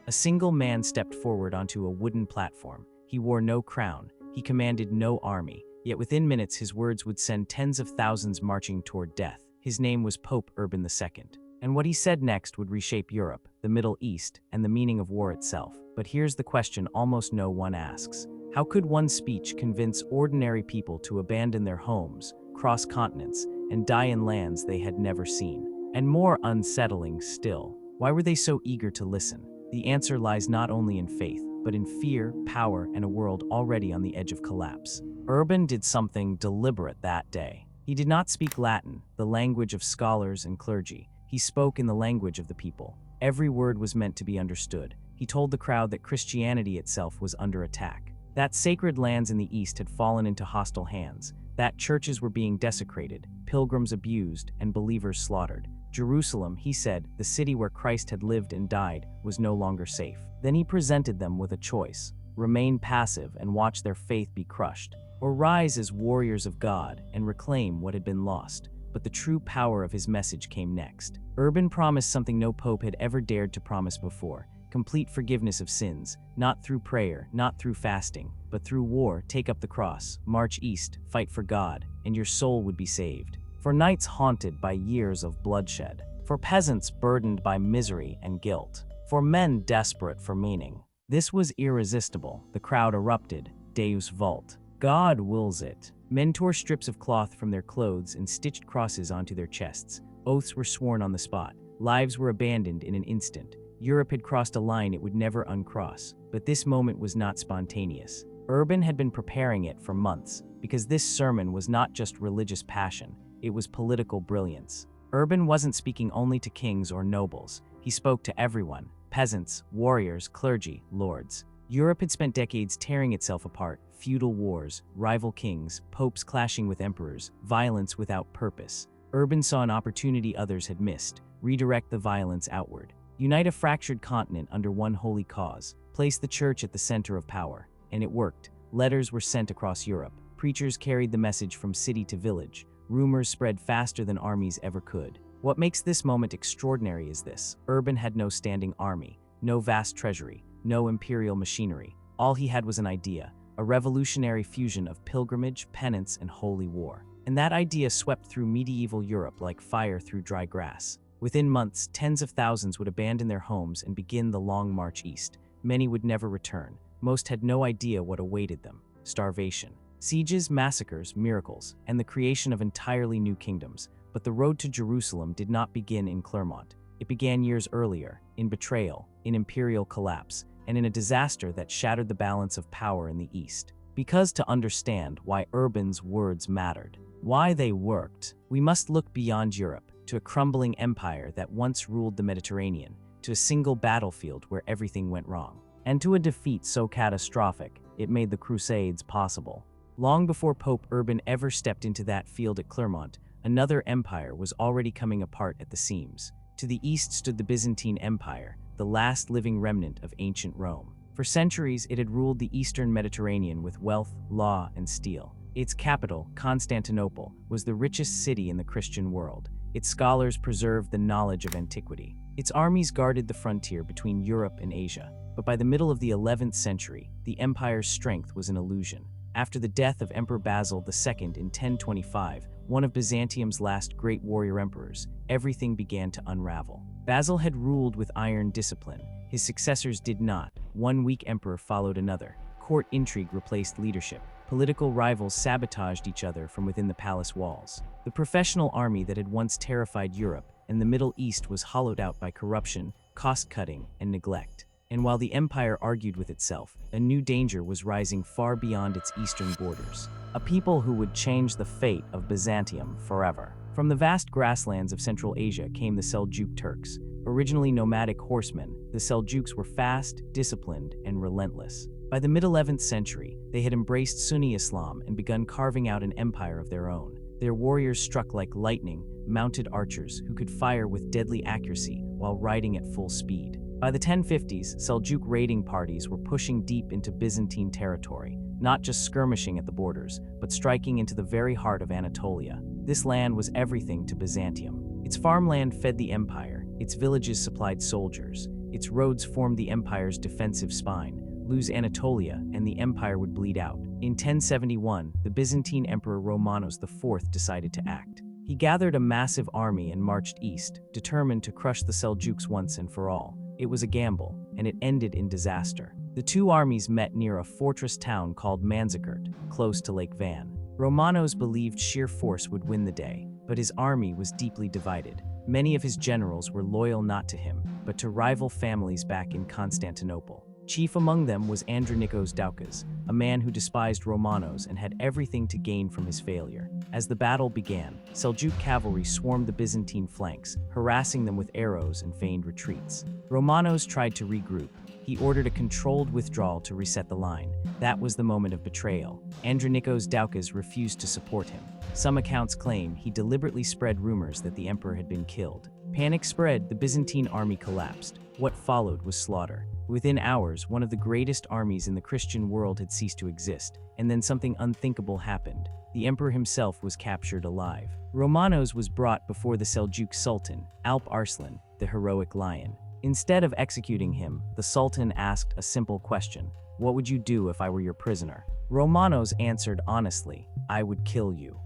A single man stepped forward onto a wooden platform. He wore no crown. He commanded no army. Yet within minutes his words would send tens of thousands marching toward death. His name was Pope Urban II. And what he said next would reshape Europe, the Middle East, and the meaning of war itself. But here's the question almost no one asks. How could one speech convince ordinary people to abandon their homes, cross continents, and die in lands they had never seen? And more unsettling still, why were they so eager to listen? The answer lies not only in faith, but in fear, power, and a world already on the edge of collapse. Urban did something deliberate that day. He did not speak Latin, the language of scholars and clergy. He spoke in the language of the people. Every word was meant to be understood. He told the crowd that Christianity itself was under attack, that sacred lands in the East had fallen into hostile hands, that churches were being desecrated, pilgrims abused, and believers slaughtered. Jerusalem, he said, the city where Christ had lived and died, was no longer safe. Then he presented them with a choice: remain passive and watch their faith be crushed, or rise as warriors of God and reclaim what had been lost. But the true power of his message came next. Urban promised something no pope had ever dared to promise before: complete forgiveness of sins, not through prayer, not through fasting, but through war. Take up the cross, march east, fight for God, and your soul would be saved. For nights haunted by years of bloodshed, for peasants burdened by misery and guilt, for men desperate for meaning. This was irresistible. The crowd erupted. Deus vult. God wills it. Men tore strips of cloth from their clothes and stitched crosses onto their chests. Oaths were sworn on the spot. Lives were abandoned in an instant. Europe had crossed a line it would never uncross. But this moment was not spontaneous. Urban had been preparing it for months, because this sermon was not just religious passion, it was political brilliance. Urban wasn't speaking only to kings or nobles. He spoke to everyone: peasants, warriors, clergy, lords. Europe had spent decades tearing itself apart: feudal wars, rival kings, popes clashing with emperors, violence without purpose. Urban saw an opportunity others had missed: redirect the violence outward. Unite a fractured continent under one holy cause. Place the church at the center of power. And it worked. Letters were sent across Europe. Preachers carried the message from city to village. Rumors spread faster than armies ever could. What makes this moment extraordinary is this: Urban had no standing army, no vast treasury, no imperial machinery. All he had was an idea, a revolutionary fusion of pilgrimage, penance, and holy war. And that idea swept through medieval Europe like fire through dry grass. Within months, tens of thousands would abandon their homes and begin the long march east. Many would never return. Most had no idea what awaited them: starvation, sieges, massacres, miracles, and the creation of entirely new kingdoms. But the road to Jerusalem did not begin in Clermont. It began years earlier, in betrayal, in imperial collapse, and in a disaster that shattered the balance of power in the East. Because to understand why Urban's words mattered, why they worked, we must look beyond Europe, to a crumbling empire that once ruled the Mediterranean, to a single battlefield where everything went wrong, and to a defeat so catastrophic it made the Crusades possible. Long before Pope Urban ever stepped into that field at Clermont, another empire was already coming apart at the seams. To the east stood the Byzantine Empire, the last living remnant of ancient Rome. For centuries, it had ruled the eastern Mediterranean with wealth, law, and steel. Its capital, Constantinople, was the richest city in the Christian world. Its scholars preserved the knowledge of antiquity. Its armies guarded the frontier between Europe and Asia. But by the middle of the 11th century, the empire's strength was an illusion. After the death of Emperor Basil II in 1025, one of Byzantium's last great warrior emperors, everything began to unravel. Basil had ruled with iron discipline. His successors did not. One weak emperor followed another. Court intrigue replaced leadership. Political rivals sabotaged each other from within the palace walls. The professional army that had once terrified Europe and the Middle East was hollowed out by corruption, cost-cutting, and neglect. And while the empire argued with itself, a new danger was rising far beyond its eastern borders. A people who would change the fate of Byzantium forever. From the vast grasslands of Central Asia came the Seljuk Turks. Originally nomadic horsemen, the Seljuks were fast, disciplined, and relentless. By the mid-11th century, they had embraced Sunni Islam and begun carving out an empire of their own. Their warriors struck like lightning, mounted archers who could fire with deadly accuracy while riding at full speed. By the 1050s, Seljuk raiding parties were pushing deep into Byzantine territory, not just skirmishing at the borders, but striking into the very heart of Anatolia. This land was everything to Byzantium. Its farmland fed the empire, its villages supplied soldiers, Its roads formed the empire's defensive spine. Lose Anatolia, and the empire would bleed out. In 1071, the Byzantine Emperor Romanos IV decided to act. He gathered a massive army and marched east, determined to crush the Seljuks once and for all. It was a gamble, and it ended in disaster. The two armies met near a fortress town called Manzikert, close to Lake Van. Romanos believed sheer force would win the day, but his army was deeply divided. Many of his generals were loyal not to him, but to rival families back in Constantinople. Chief among them was Andronikos Doukas, a man who despised Romanos and had everything to gain from his failure. As the battle began, Seljuk cavalry swarmed the Byzantine flanks, harassing them with arrows and feigned retreats. Romanos tried to regroup. He ordered a controlled withdrawal to reset the line. That was the moment of betrayal. Andronikos Doukas refused to support him. Some accounts claim he deliberately spread rumors that the emperor had been killed. Panic spread, the Byzantine army collapsed. What followed was slaughter. Within hours, one of the greatest armies in the Christian world had ceased to exist, and then something unthinkable happened. The emperor himself was captured alive. Romanos was brought before the Seljuk Sultan, Alp Arslan, the heroic lion. Instead of executing him, the Sultan asked a simple question: "What would you do if I were your prisoner?" Romanos answered honestly, "I would kill you."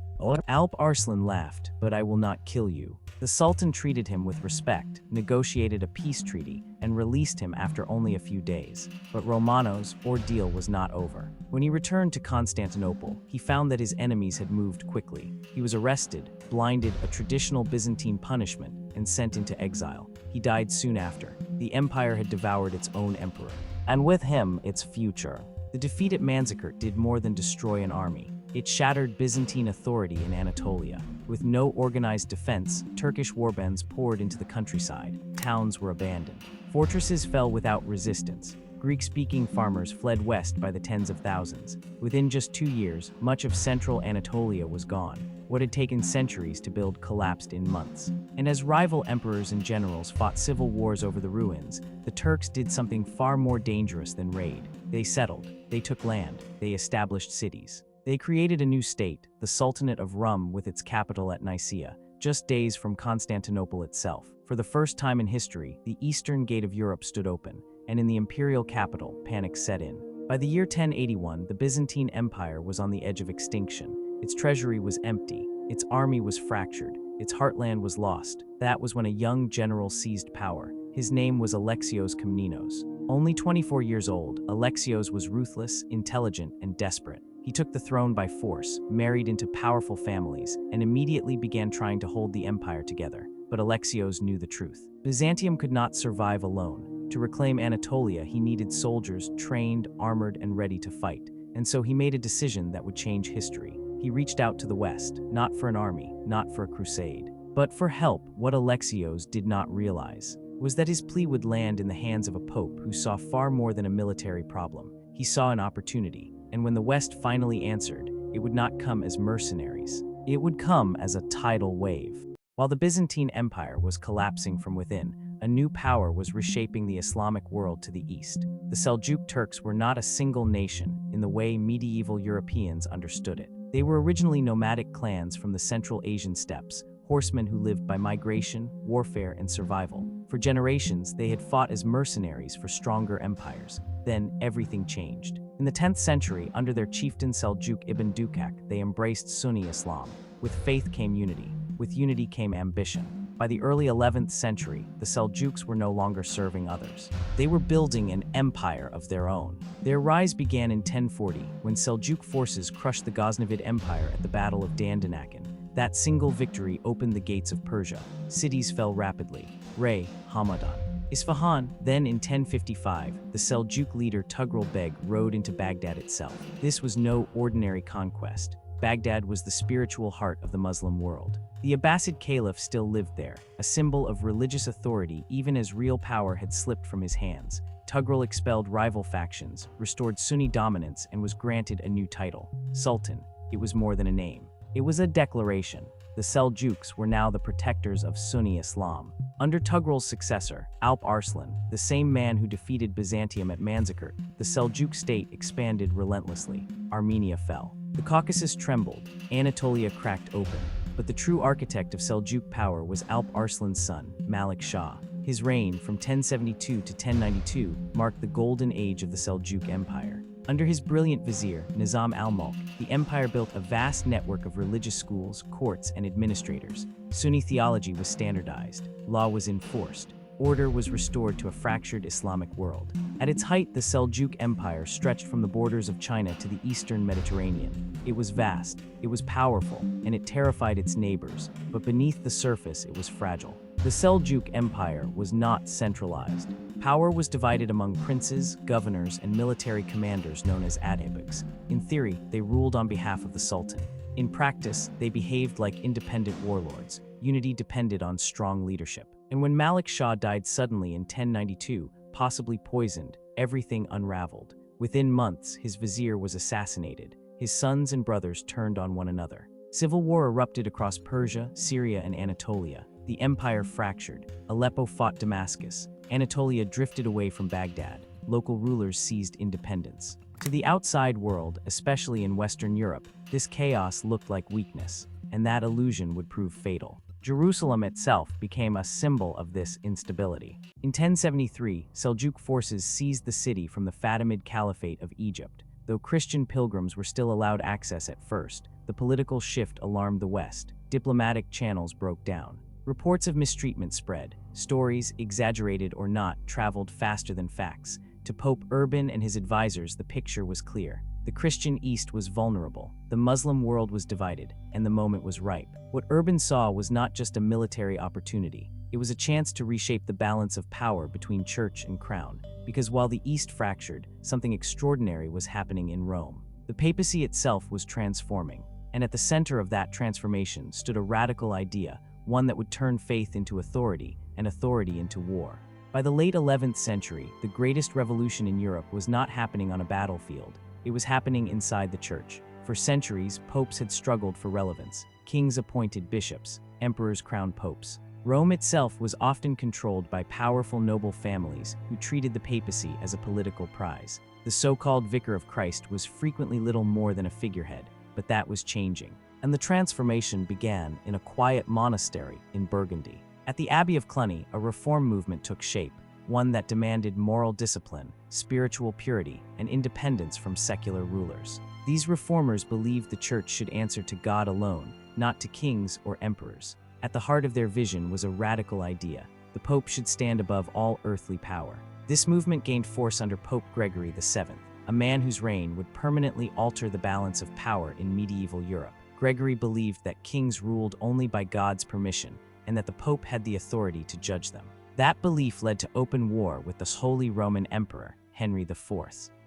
Alp Arslan laughed, "But I will not kill you." The Sultan treated him with respect, negotiated a peace treaty, and released him after only a few days. But Romanos' ordeal was not over. When he returned to Constantinople, he found that his enemies had moved quickly. He was arrested, blinded, a traditional Byzantine punishment, and sent into exile. He died soon after. The empire had devoured its own emperor, and with him, its future. The defeat at Manzikert did more than destroy an army. It shattered Byzantine authority in Anatolia. With no organized defense, Turkish warbands poured into the countryside. Towns were abandoned. Fortresses fell without resistance. Greek-speaking farmers fled west by the tens of thousands. Within just 2 years, much of central Anatolia was gone. What had taken centuries to build collapsed in months. And as rival emperors and generals fought civil wars over the ruins, the Turks did something far more dangerous than raid. They settled, they took land, they established cities. They created a new state, the Sultanate of Rum, with its capital at Nicaea, just days from Constantinople itself. For the first time in history, the eastern gate of Europe stood open, and in the imperial capital, panic set in. By the year 1081, the Byzantine Empire was on the edge of extinction. Its treasury was empty, its army was fractured, its heartland was lost. That was when a young general seized power. His name was Alexios Komnenos. Only 24 years old, Alexios was ruthless, intelligent, and desperate. He took the throne by force, married into powerful families, and immediately began trying to hold the empire together. But Alexios knew the truth. Byzantium could not survive alone. To reclaim Anatolia, he needed soldiers trained, armored, and ready to fight. And so he made a decision that would change history. He reached out to the west, not for an army, not for a crusade, but for help. What Alexios did not realize was that his plea would land in the hands of a pope who saw far more than a military problem. He saw an opportunity. And when the West finally answered, it would not come as mercenaries. It would come as a tidal wave. While the Byzantine Empire was collapsing from within, a new power was reshaping the Islamic world to the east. The Seljuk Turks were not a single nation in the way medieval Europeans understood it. They were originally nomadic clans from the Central Asian steppes, horsemen who lived by migration, warfare, and survival. For generations, they had fought as mercenaries for stronger empires. Then everything changed. In the 10th century, under their chieftain Seljuk ibn Dukak, they embraced Sunni Islam. With faith came unity. With unity came ambition. By the early 11th century, the Seljuks were no longer serving others. They were building an empire of their own. Their rise began in 1040, when Seljuk forces crushed the Ghaznavid Empire at the Battle of Dandanakan. That single victory opened the gates of Persia. Cities fell rapidly. Ray, Hamadan, Isfahan. Then in 1055, the Seljuk leader Tughril Beg rode into Baghdad itself. This was no ordinary conquest. Baghdad was the spiritual heart of the Muslim world. The Abbasid Caliph still lived there, a symbol of religious authority even as real power had slipped from his hands. Tughril expelled rival factions, restored Sunni dominance, and was granted a new title, Sultan. It was more than a name. It was a declaration. The Seljuks were now the protectors of Sunni Islam. Under Tughril's successor, Alp Arslan, the same man who defeated Byzantium at Manzikert, the Seljuk state expanded relentlessly. Armenia fell. The Caucasus trembled. Anatolia cracked open. But the true architect of Seljuk power was Alp Arslan's son, Malik Shah. His reign, from 1072 to 1092, marked the golden age of the Seljuk Empire. Under his brilliant vizier, Nizam al-Mulk, the empire built a vast network of religious schools, courts, and administrators. Sunni theology was standardized, law was enforced, order was restored to a fractured Islamic world. At its height, the Seljuk Empire stretched from the borders of China to the eastern Mediterranean. It was vast, it was powerful, and it terrified its neighbors, but beneath the surface it was fragile. The Seljuk Empire was not centralized. Power was divided among princes, governors, and military commanders known as atabegs. In theory, they ruled on behalf of the Sultan. In practice, they behaved like independent warlords. Unity depended on strong leadership. And when Malik Shah died suddenly in 1092, possibly poisoned, everything unraveled. Within months, his vizier was assassinated. His sons and brothers turned on one another. Civil war erupted across Persia, Syria, and Anatolia. The empire fractured. Aleppo fought Damascus. Anatolia drifted away from Baghdad. Local rulers seized independence. To the outside world, especially in Western Europe, this chaos looked like weakness, and that illusion would prove fatal. Jerusalem itself became a symbol of this instability. In 1073, Seljuk forces seized the city from the Fatimid Caliphate of Egypt. Though Christian pilgrims were still allowed access at first, the political shift alarmed the West. Diplomatic channels broke down. Reports of mistreatment spread. Stories, exaggerated or not, traveled faster than facts. To Pope Urban and his advisors, the picture was clear. The Christian East was vulnerable, the Muslim world was divided, and the moment was ripe. What Urban saw was not just a military opportunity. It was a chance to reshape the balance of power between church and crown, because while the East fractured, something extraordinary was happening in Rome. The papacy itself was transforming, and at the center of that transformation stood a radical idea, one that would turn faith into authority and authority into war. By the late 11th century, the greatest revolution in Europe was not happening on a battlefield. It was happening inside the church. For centuries, popes had struggled for relevance. Kings appointed bishops, emperors crowned popes. Rome itself was often controlled by powerful noble families who treated the papacy as a political prize. The so-called Vicar of Christ was frequently little more than a figurehead, but that was changing. And the transformation began in a quiet monastery in Burgundy. At the Abbey of Cluny, a reform movement took shape, one that demanded moral discipline, spiritual purity, and independence from secular rulers. These reformers believed the church should answer to God alone, not to kings or emperors. At the heart of their vision was a radical idea. The Pope should stand above all earthly power. This movement gained force under Pope Gregory VII, a man whose reign would permanently alter the balance of power in medieval Europe. Gregory believed that kings ruled only by God's permission, and that the Pope had the authority to judge them. That belief led to open war with the Holy Roman Emperor, Henry IV.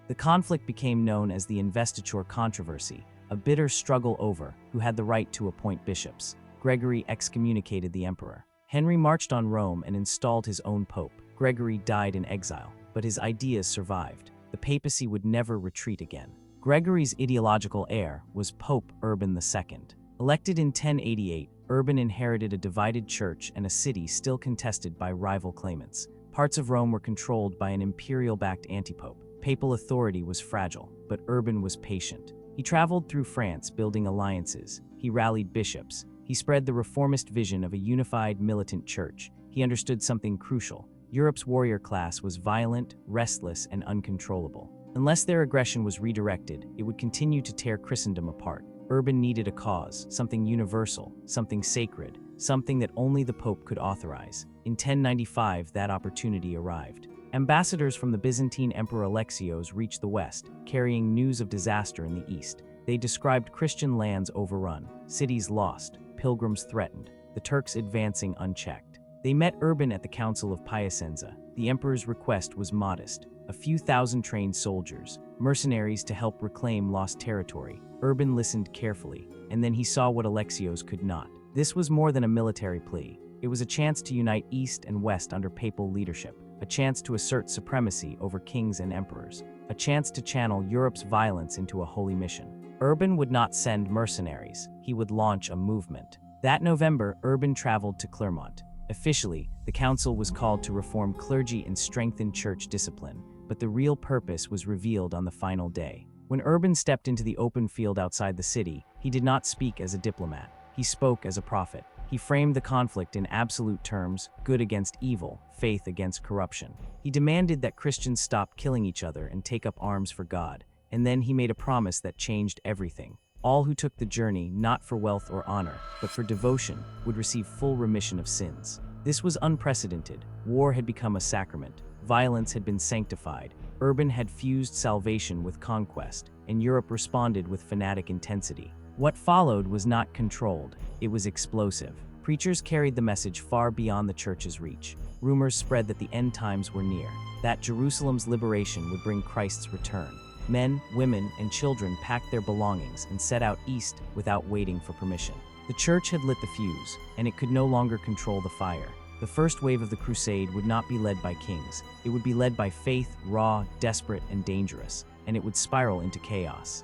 The conflict became known as the Investiture Controversy, a bitter struggle over who had the right to appoint bishops. Gregory excommunicated the emperor. Henry marched on Rome and installed his own pope. Gregory died in exile, but his ideas survived. The papacy would never retreat again. Gregory's ideological heir was Pope Urban II. Elected in 1088, Urban inherited a divided church and a city still contested by rival claimants. Parts of Rome were controlled by an imperial-backed antipope. Papal authority was fragile, but Urban was patient. He traveled through France building alliances. He rallied bishops. He spread the reformist vision of a unified militant church. He understood something crucial. Europe's warrior class was violent, restless, and uncontrollable. Unless their aggression was redirected, it would continue to tear Christendom apart. Urban needed a cause, something universal, something sacred, something that only the Pope could authorize. In 1095, that opportunity arrived. Ambassadors from the Byzantine Emperor Alexios reached the West, carrying news of disaster in the East. They described Christian lands overrun, cities lost, pilgrims threatened, the Turks advancing unchecked. They met Urban at the Council of Piacenza. The emperor's request was modest: a few thousand trained soldiers, mercenaries to help reclaim lost territory. Urban listened carefully, and then he saw what Alexios could not. This was more than a military plea. It was a chance to unite East and West under papal leadership, a chance to assert supremacy over kings and emperors, a chance to channel Europe's violence into a holy mission. Urban would not send mercenaries. He would launch a movement. That November, Urban traveled to Clermont. Officially, the council was called to reform clergy and strengthen church discipline, but the real purpose was revealed on the final day. When Urban stepped into the open field outside the city, he did not speak as a diplomat. He spoke as a prophet. He framed the conflict in absolute terms: good against evil, faith against corruption. He demanded that Christians stop killing each other and take up arms for God, and then he made a promise that changed everything. All who took the journey, not for wealth or honor, but for devotion, would receive full remission of sins. This was unprecedented. War had become a sacrament. Violence had been sanctified. Urban had fused salvation with conquest, and Europe responded with fanatic intensity. What followed was not controlled, it was explosive. Preachers carried the message far beyond the church's reach. Rumors spread that the end times were near, that Jerusalem's liberation would bring Christ's return. Men, women, and children packed their belongings and set out east without waiting for permission. The church had lit the fuse, and it could no longer control the fire. The first wave of the crusade would not be led by kings. It would be led by faith, raw, desperate, and dangerous, and it would spiral into chaos.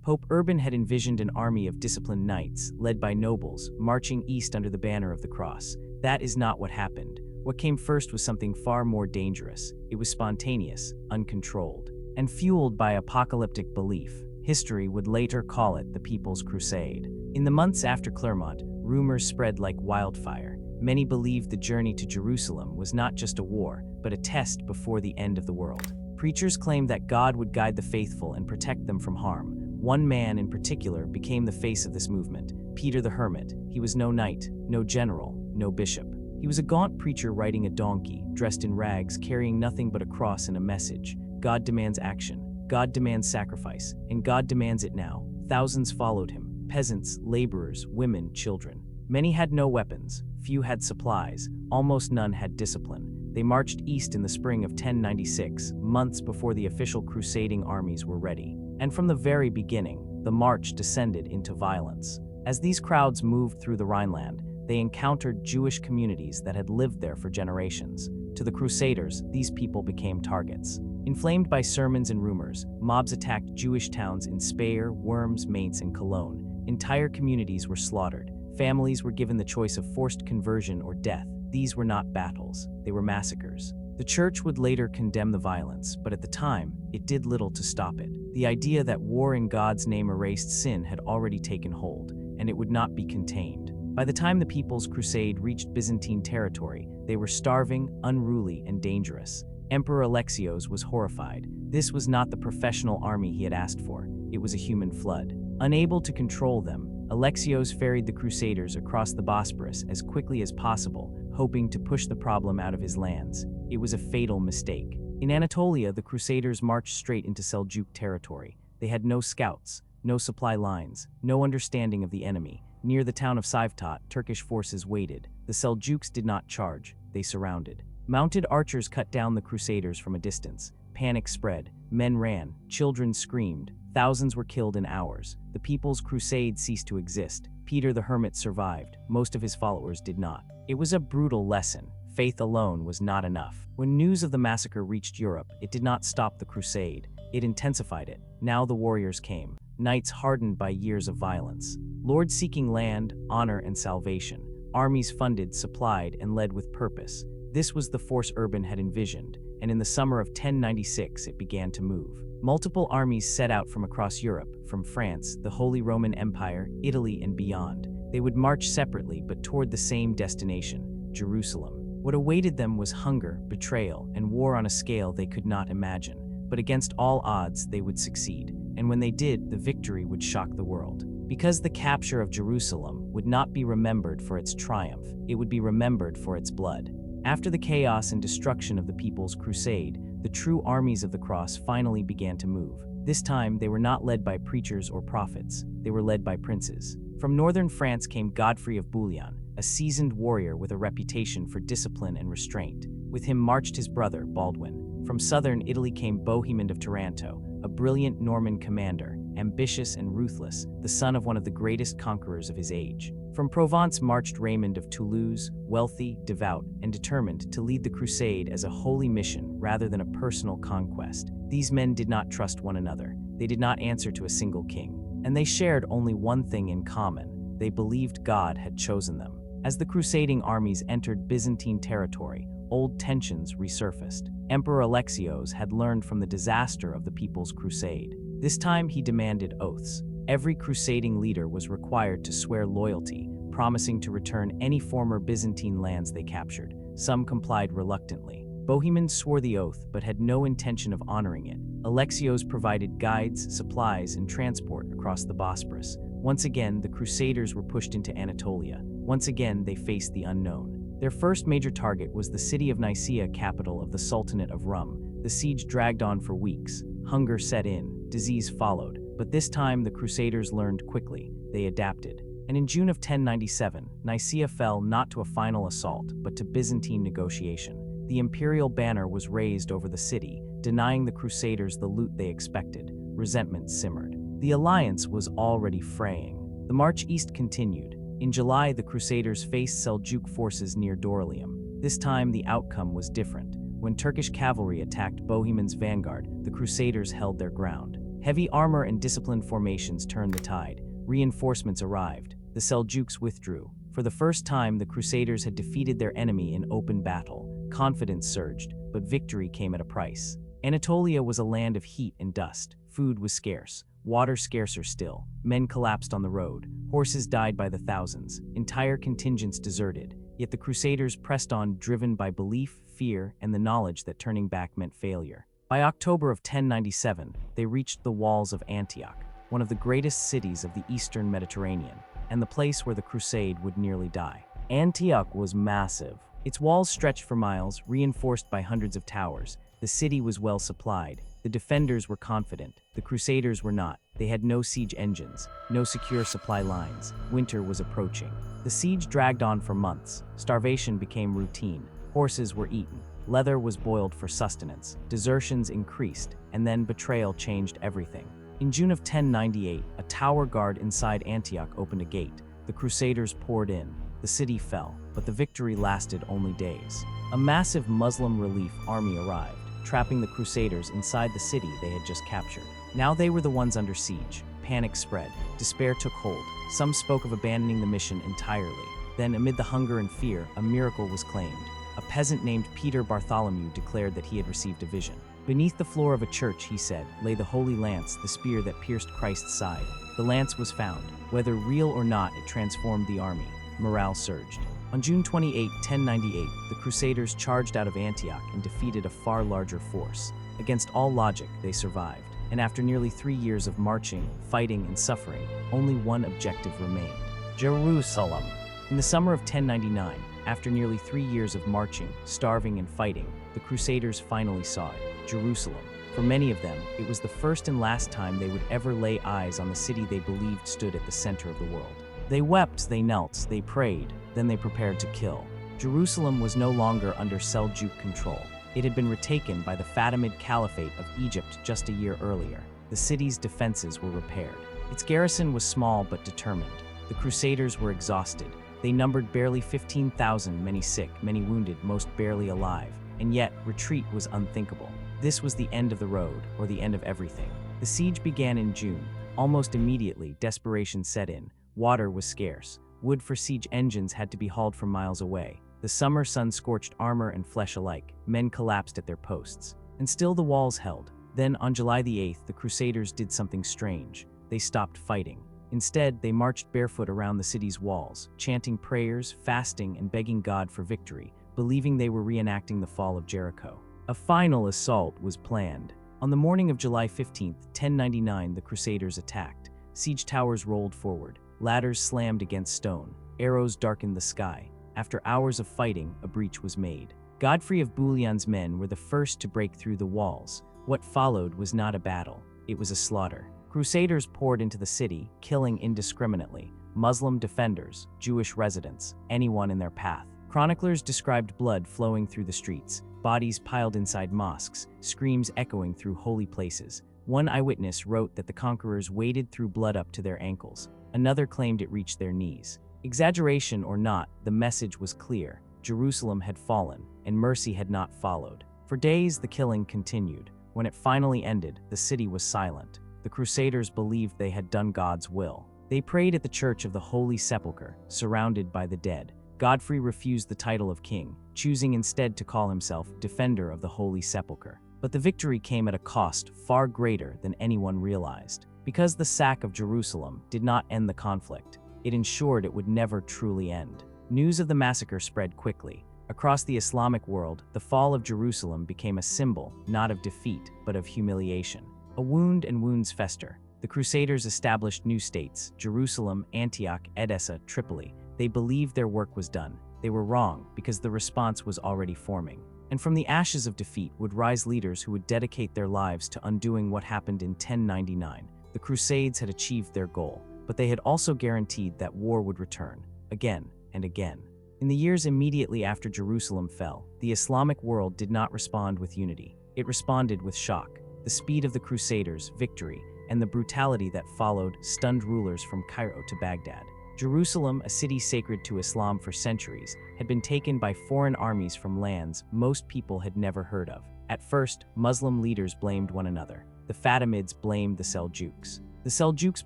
Pope Urban had envisioned an army of disciplined knights, led by nobles, marching east under the banner of the cross. That is not what happened. What came first was something far more dangerous. It was spontaneous, uncontrolled, and fueled by apocalyptic belief. History would later call it the People's Crusade. In the months after Clermont, rumors spread like wildfire. Many believed the journey to Jerusalem was not just a war, but a test before the end of the world. Preachers claimed that God would guide the faithful and protect them from harm. One man in particular became the face of this movement: Peter the Hermit. He was no knight, no general, no bishop. He was a gaunt preacher riding a donkey, dressed in rags, carrying nothing but a cross and a message. God demands action, God demands sacrifice, and God demands it now. Thousands followed him: peasants, laborers, women, children. Many had no weapons, few had supplies, almost none had discipline. They marched east in the spring of 1096, months before the official crusading armies were ready. And from the very beginning, the march descended into violence. As these crowds moved through the Rhineland, they encountered Jewish communities that had lived there for generations. To the Crusaders, these people became targets. Inflamed by sermons and rumors, mobs attacked Jewish towns in Speyer, Worms, Mainz, and Cologne. Entire communities were slaughtered. Families were given the choice of forced conversion or death. These were not battles, they were massacres. The church would later condemn the violence, but at the time, it did little to stop it. The idea that war in God's name erased sin had already taken hold, and it would not be contained. By the time the People's Crusade reached Byzantine territory, they were starving, unruly, and dangerous. Emperor Alexios was horrified. This was not the professional army he had asked for. It was a human flood. Unable to control them, Alexios ferried the Crusaders across the Bosporus as quickly as possible, hoping to push the problem out of his lands. It was a fatal mistake. In Anatolia, the Crusaders marched straight into Seljuk territory. They had no scouts, no supply lines, no understanding of the enemy. Near the town of Sivtat, Turkish forces waited. The Seljuks did not charge, they surrounded. Mounted archers cut down the Crusaders from a distance. Panic spread, men ran, children screamed. Thousands were killed in hours. The People's Crusade ceased to exist. Peter the Hermit survived. Most of his followers did not. It was a brutal lesson. Faith alone was not enough. When news of the massacre reached Europe, it did not stop the crusade. It intensified it. Now the warriors came, knights hardened by years of violence, lords seeking land, honor, and salvation, armies funded, supplied, and led with purpose. This was the force Urban had envisioned, and in the summer of 1096 it began to move. Multiple armies set out from across Europe, from France, the Holy Roman Empire, Italy, and beyond. They would march separately but toward the same destination, Jerusalem. What awaited them was hunger, betrayal, and war on a scale they could not imagine. But against all odds, they would succeed. And when they did, the victory would shock the world. Because the capture of Jerusalem would not be remembered for its triumph, it would be remembered for its blood. After the chaos and destruction of the People's Crusade, the true armies of the cross finally began to move. This time, they were not led by preachers or prophets. They were led by princes. From northern France came Godfrey of Bouillon, a seasoned warrior with a reputation for discipline and restraint. With him marched his brother, Baldwin. From southern Italy came Bohemond of Taranto, a brilliant Norman commander, ambitious and ruthless, the son of one of the greatest conquerors of his age. From Provence marched Raymond of Toulouse, wealthy, devout, and determined to lead the crusade as a holy mission rather than a personal conquest. These men did not trust one another. They did not answer to a single king. And they shared only one thing in common: they believed God had chosen them. As the crusading armies entered Byzantine territory, old tensions resurfaced. Emperor Alexios had learned from the disaster of the People's Crusade. This time he demanded oaths. Every crusading leader was required to swear loyalty, promising to return any former Byzantine lands they captured. Some complied reluctantly. Bohemans swore the oath but had no intention of honoring it. Alexios provided guides, supplies, and transport across the Bosporus. Once again, the Crusaders were pushed into Anatolia. Once again, they faced the unknown. Their first major target was the city of Nicaea, capital of the Sultanate of Rum. The siege dragged on for weeks. Hunger set in, disease followed, but this time the Crusaders learned quickly. They adapted. And in June of 1097, Nicaea fell not to a final assault, but to Byzantine negotiation. The imperial banner was raised over the city, denying the Crusaders the loot they expected. Resentment simmered. The alliance was already fraying. The march east continued. In July, the Crusaders faced Seljuk forces near Dorylaeum. This time, the outcome was different. When Turkish cavalry attacked Boheman's vanguard, the Crusaders held their ground. Heavy armor and disciplined formations turned the tide. Reinforcements arrived. The Seljuks withdrew. For the first time, the Crusaders had defeated their enemy in open battle. Confidence surged, but victory came at a price. Anatolia was a land of heat and dust. Food was scarce, water scarcer still. Men collapsed on the road. Horses died by the thousands. Entire contingents deserted. Yet the Crusaders pressed on, driven by belief, fear, and the knowledge that turning back meant failure. By October of 1097, they reached the walls of Antioch, one of the greatest cities of the eastern Mediterranean, and the place where the crusade would nearly die. Antioch was massive. Its walls stretched for miles, reinforced by hundreds of towers. The city was well supplied. The defenders were confident. The Crusaders were not. They had no siege engines, no secure supply lines. Winter was approaching. The siege dragged on for months. Starvation became routine. Horses were eaten. Leather was boiled for sustenance. Desertions increased, and then betrayal changed everything. In June of 1098, a tower guard inside Antioch opened a gate. The Crusaders poured in. The city fell, but the victory lasted only days. A massive Muslim relief army arrived, trapping the Crusaders inside the city they had just captured. Now they were the ones under siege. Panic spread. Despair took hold. Some spoke of abandoning the mission entirely. Then, amid the hunger and fear, a miracle was claimed. A peasant named Peter Bartholomew declared that he had received a vision. Beneath the floor of a church, he said, lay the holy lance, the spear that pierced Christ's side. The lance was found. Whether real or not, it transformed the army. Morale surged. On June 28, 1098, the Crusaders charged out of Antioch and defeated a far larger force. Against all logic, they survived. And after nearly 3 years of marching, fighting, and suffering, only one objective remained: Jerusalem. In the summer of 1099, after nearly 3 years of marching, starving, and fighting, the Crusaders finally saw it: Jerusalem. For many of them, it was the first and last time they would ever lay eyes on the city they believed stood at the center of the world. They wept, they knelt, they prayed, then they prepared to kill. Jerusalem was no longer under Seljuk control. It had been retaken by the Fatimid Caliphate of Egypt just a year earlier. The city's defenses were repaired. Its garrison was small but determined. The Crusaders were exhausted. They numbered barely 15,000, many sick, many wounded, most barely alive. And yet, retreat was unthinkable. This was the end of the road, or the end of everything. The siege began in June. Almost immediately, desperation set in. Water was scarce. Wood for siege engines had to be hauled from miles away. The summer sun scorched armor and flesh alike. Men collapsed at their posts. And still the walls held. Then, on July the 8th, the Crusaders did something strange. They stopped fighting. Instead, they marched barefoot around the city's walls, chanting prayers, fasting, and begging God for victory, believing they were reenacting the fall of Jericho. A final assault was planned. On the morning of July 15, 1099, the Crusaders attacked. Siege towers rolled forward. Ladders slammed against stone. Arrows darkened the sky. After hours of fighting, a breach was made. Godfrey of Bouillon's men were the first to break through the walls. What followed was not a battle. It was a slaughter. Crusaders poured into the city, killing indiscriminately. Muslim defenders, Jewish residents, anyone in their path. Chroniclers described blood flowing through the streets, bodies piled inside mosques, screams echoing through holy places. One eyewitness wrote that the conquerors waded through blood up to their ankles. Another claimed it reached their knees. Exaggeration or not, the message was clear. Jerusalem had fallen, and mercy had not followed. For days, the killing continued. When it finally ended, the city was silent. The Crusaders believed they had done God's will. They prayed at the Church of the Holy Sepulchre, surrounded by the dead. Godfrey refused the title of king, choosing instead to call himself Defender of the Holy Sepulchre. But the victory came at a cost far greater than anyone realized. Because the sack of Jerusalem did not end the conflict, It ensured it would never truly end. News of the massacre spread quickly. Across the Islamic world, the fall of Jerusalem became a symbol, not of defeat, but of humiliation. A wound and wounds fester. The Crusaders established new states: Jerusalem, Antioch, Edessa, Tripoli. They believed their work was done. They were wrong, because the response was already forming. And from the ashes of defeat would rise leaders who would dedicate their lives to undoing what happened in 1099. The Crusades had achieved their goal, but they had also guaranteed that war would return, again and again. In the years immediately after Jerusalem fell, the Islamic world did not respond with unity. It responded with shock. The speed of the Crusaders' victory and the brutality that followed stunned rulers from Cairo to Baghdad. Jerusalem, a city sacred to Islam for centuries, had been taken by foreign armies from lands most people had never heard of. At first, Muslim leaders blamed one another. The Fatimids blamed the Seljuks. The Seljuks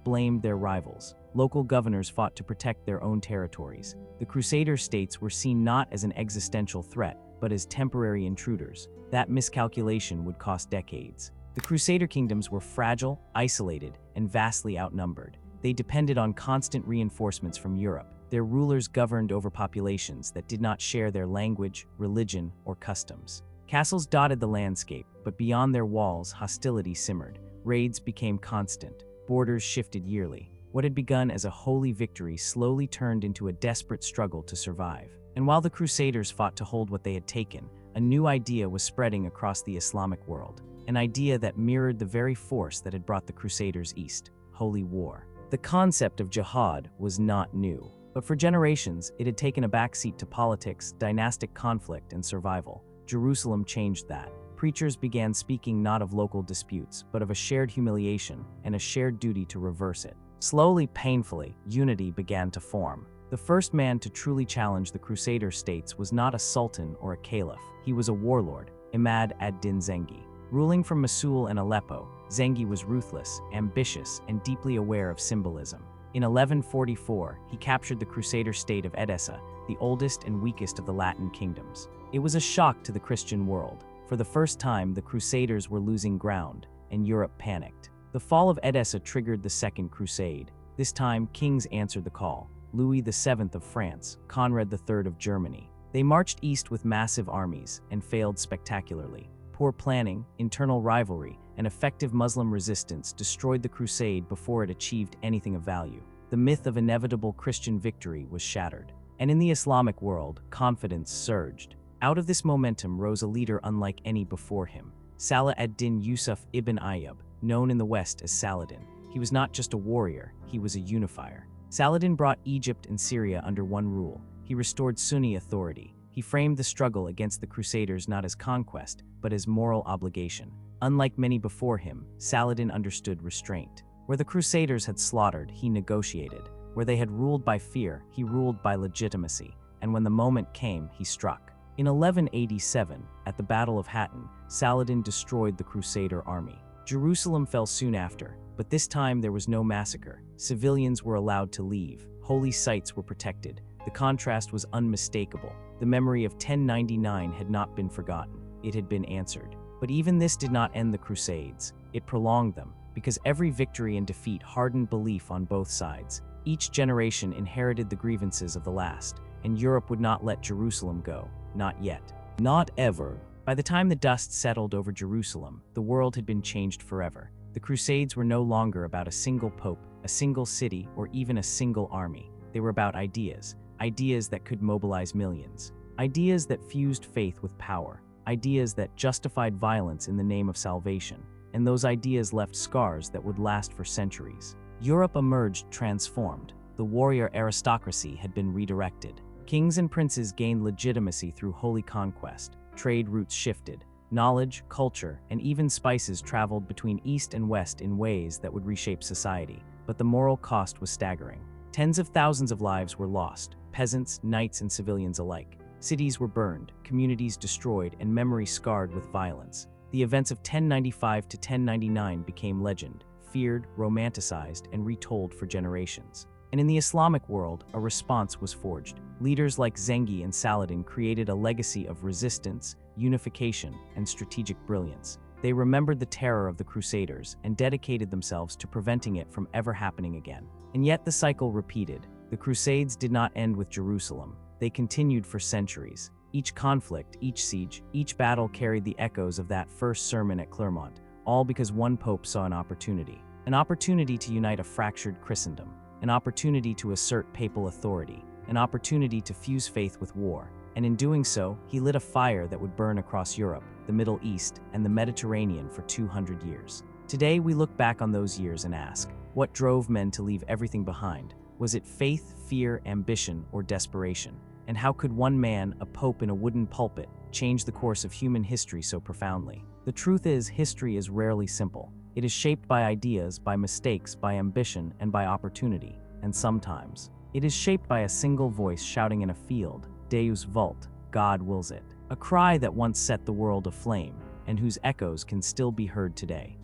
blamed their rivals. Local governors fought to protect their own territories. The Crusader states were seen not as an existential threat, but as temporary intruders. That miscalculation would cost decades. The Crusader kingdoms were fragile, isolated, and vastly outnumbered. They depended on constant reinforcements from Europe. Their rulers governed over populations that did not share their language, religion, or customs. Castles dotted the landscape, but beyond their walls, hostility simmered. Raids became constant. Borders shifted yearly. What had begun as a holy victory slowly turned into a desperate struggle to survive. And while the Crusaders fought to hold what they had taken, a new idea was spreading across the Islamic world. An idea that mirrored the very force that had brought the Crusaders east: holy war. The concept of jihad was not new, but for generations it had taken a backseat to politics, dynastic conflict, and survival. Jerusalem changed that. Preachers began speaking not of local disputes, but of a shared humiliation and a shared duty to reverse it. Slowly, painfully, unity began to form. The first man to truly challenge the Crusader states was not a sultan or a caliph. He was a warlord, Imad ad-Din Zengi. Ruling from Mosul and Aleppo, Zengi was ruthless, ambitious, and deeply aware of symbolism. In 1144, he captured the Crusader state of Edessa, the oldest and weakest of the Latin kingdoms. It was a shock to the Christian world. For the first time, the Crusaders were losing ground, and Europe panicked. The fall of Edessa triggered the Second Crusade. This time, kings answered the call: Louis VII of France, Conrad III of Germany. They marched east with massive armies and failed spectacularly. Poor planning, internal rivalry, and effective Muslim resistance destroyed the crusade before it achieved anything of value. The myth of inevitable Christian victory was shattered. And in the Islamic world, confidence surged. Out of this momentum rose a leader unlike any before him: Salah ad-Din Yusuf ibn Ayyub, known in the West as Saladin. He was not just a warrior, he was a unifier. Saladin brought Egypt and Syria under one rule. He restored Sunni authority. He framed the struggle against the Crusaders not as conquest, but as moral obligation. Unlike many before him, Saladin understood restraint. Where the Crusaders had slaughtered, he negotiated. Where they had ruled by fear, he ruled by legitimacy. And when the moment came, he struck. In 1187, at the Battle of Hattin, Saladin destroyed the Crusader army. Jerusalem fell soon after, but this time there was no massacre. Civilians were allowed to leave. Holy sites were protected. The contrast was unmistakable. The memory of 1099 had not been forgotten. It had been answered. But even this did not end the Crusades. It prolonged them, because every victory and defeat hardened belief on both sides. Each generation inherited the grievances of the last, and Europe would not let Jerusalem go. Not yet. Not ever. By the time the dust settled over Jerusalem, the world had been changed forever. The Crusades were no longer about a single pope, a single city, or even a single army. They were about ideas. Ideas that could mobilize millions. Ideas that fused faith with power. Ideas that justified violence in the name of salvation. And those ideas left scars that would last for centuries. Europe emerged transformed. The warrior aristocracy had been redirected. Kings and princes gained legitimacy through holy conquest. Trade routes shifted. Knowledge, culture, and even spices traveled between East and West in ways that would reshape society. But the moral cost was staggering. Tens of thousands of lives were lost, peasants, knights, and civilians alike. Cities were burned, communities destroyed, and memory scarred with violence. The events of 1095 to 1099 became legend, feared, romanticized, and retold for generations. And in the Islamic world, a response was forged. Leaders like Zengi and Saladin created a legacy of resistance, unification, and strategic brilliance. They remembered the terror of the Crusaders and dedicated themselves to preventing it from ever happening again. And yet the cycle repeated. The Crusades did not end with Jerusalem. They continued for centuries. Each conflict, each siege, each battle carried the echoes of that first sermon at Clermont, all because one pope saw an opportunity. An opportunity to unite a fractured Christendom, an opportunity to assert papal authority, an opportunity to fuse faith with war. And in doing so, he lit a fire that would burn across Europe, the Middle East, and the Mediterranean for 200 years. Today, we look back on those years and ask, what drove men to leave everything behind? Was it faith, fear, ambition, or desperation? And how could one man, a pope in a wooden pulpit, change the course of human history so profoundly? The truth is, history is rarely simple. It is shaped by ideas, by mistakes, by ambition, and by opportunity. And sometimes, it is shaped by a single voice shouting in a field, Deus vult, God wills it. A cry that once set the world aflame, and whose echoes can still be heard today.